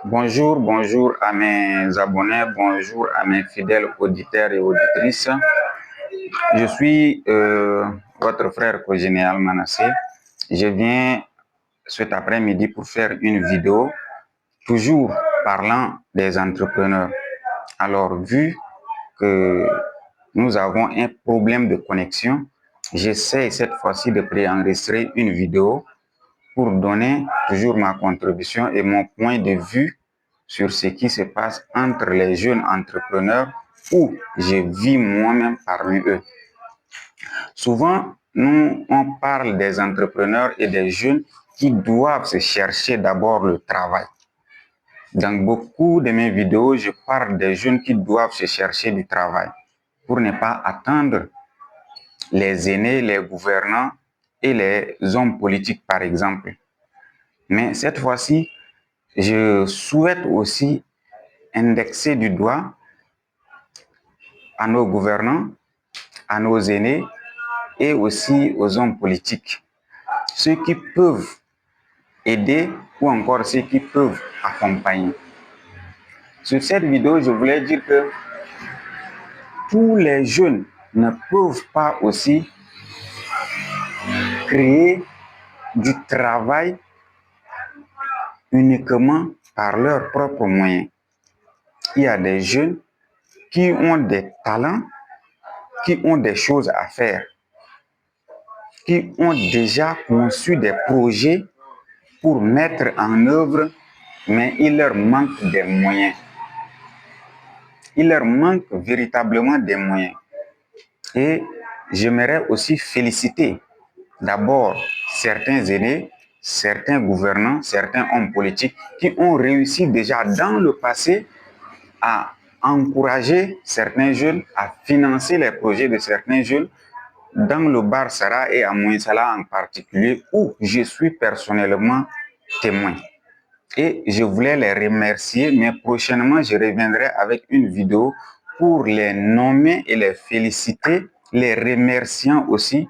Bonjour à mes abonnés, bonjour à mes fidèles auditeurs et auditrices. Je suis votre frère congénial Manassé. Je viens cet après-midi pour faire une vidéo, toujours parlant des entrepreneurs. Alors, vu que nous avons un problème de connexion, j'essaie cette fois-ci de préenregistrer une vidéo pour donner toujours ma contribution et mon point de vue sur ce qui se passe entre les jeunes entrepreneurs où je vis moi-même parmi eux. Souvent, on parle des entrepreneurs et des jeunes qui doivent se chercher d'abord le travail. Dans beaucoup de mes vidéos, je parle des jeunes qui doivent se chercher du travail pour ne pas attendre les aînés, les gouvernants et les hommes politiques, par exemple. Mais cette fois-ci, je souhaite aussi indexer du doigt à nos gouvernants, à nos aînés et aussi aux hommes politiques, ceux qui peuvent aider ou encore ceux qui peuvent accompagner. Sur cette vidéo, je voulais dire que tous les jeunes ne peuvent pas aussi créer du travail uniquement par leurs propres moyens. Il y a des jeunes qui ont des talents, qui ont des choses à faire, qui ont déjà conçu des projets pour mettre en œuvre, mais il leur manque des moyens. Il leur manque véritablement des moyens. Et j'aimerais aussi féliciter d'abord certains aînés, certains gouvernants, certains hommes politiques qui ont réussi déjà dans le passé à encourager certains jeunes, à financer les projets de certains jeunes dans le Barsara et à Mouissala en particulier, où je suis personnellement témoin. Et je voulais les remercier, mais prochainement, je reviendrai avec une vidéo pour les nommer et les féliciter, les remerciant aussi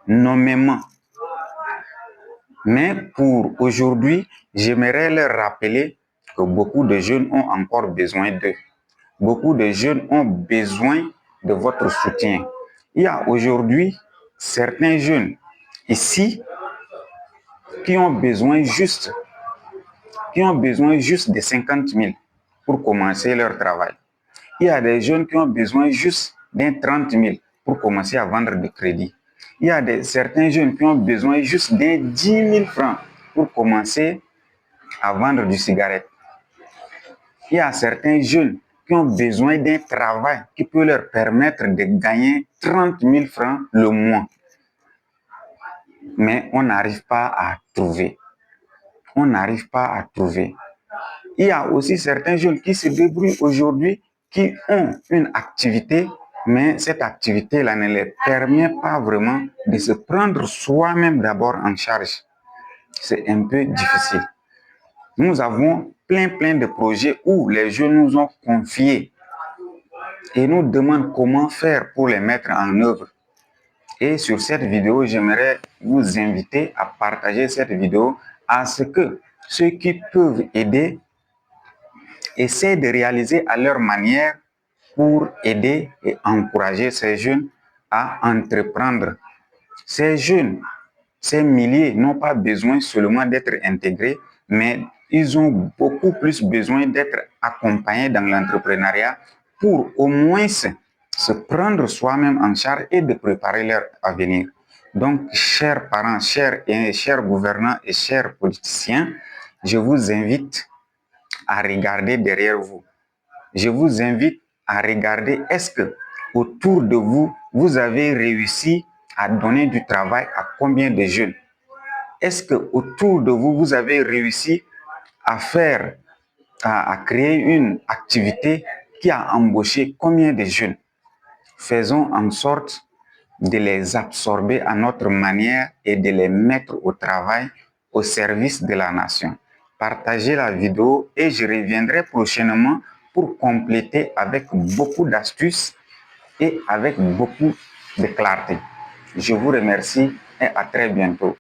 nommément. Mais pour aujourd'hui, j'aimerais leur rappeler que beaucoup de jeunes ont encore besoin d'eux. Beaucoup de jeunes ont besoin de votre soutien. Il y a aujourd'hui certains jeunes ici qui ont besoin juste de 50 000 pour commencer leur travail. Il y a des jeunes qui ont besoin juste d'un 30 000 pour commencer à vendre du crédit. Il y a certains jeunes qui ont besoin juste d'un 10 000 francs pour commencer à vendre du cigarette. Il y a certains jeunes qui ont besoin d'un travail qui peut leur permettre de gagner 30 000 francs le mois. Mais on n'arrive pas à trouver. On n'arrive pas à trouver. Il y a aussi certains jeunes qui se débrouillent aujourd'hui, qui ont une activité, mais cette activité-là ne les permet pas vraiment de se prendre soi-même d'abord en charge. C'est un peu difficile. Nous avons plein de projets où les jeunes nous ont confiés et nous demandent comment faire pour les mettre en œuvre. Et sur cette vidéo, j'aimerais vous inviter à partager cette vidéo à ce que ceux qui peuvent aider essaient de réaliser à leur manière pour aider et encourager ces jeunes à entreprendre. Ces jeunes, ces milliers n'ont pas besoin seulement d'être intégrés, mais ils ont beaucoup plus besoin d'être accompagnés dans l'entrepreneuriat pour au moins se prendre soi-même en charge et de préparer leur avenir. Donc, chers parents, chers gouvernants et chers politiciens, je vous invite à regarder derrière vous. Je vous invite à regarder est-ce que autour de vous, vous avez réussi à donner du travail à combien de jeunes? Est-ce que autour de vous, vous avez réussi à créer une activité qui a embauché combien de jeunes? Faisons en sorte de les absorber à notre manière et de les mettre au travail au service de la nation. Partagez la vidéo et je reviendrai prochainement pour compléter avec beaucoup d'astuces et avec beaucoup de clarté. Je vous remercie et à très bientôt.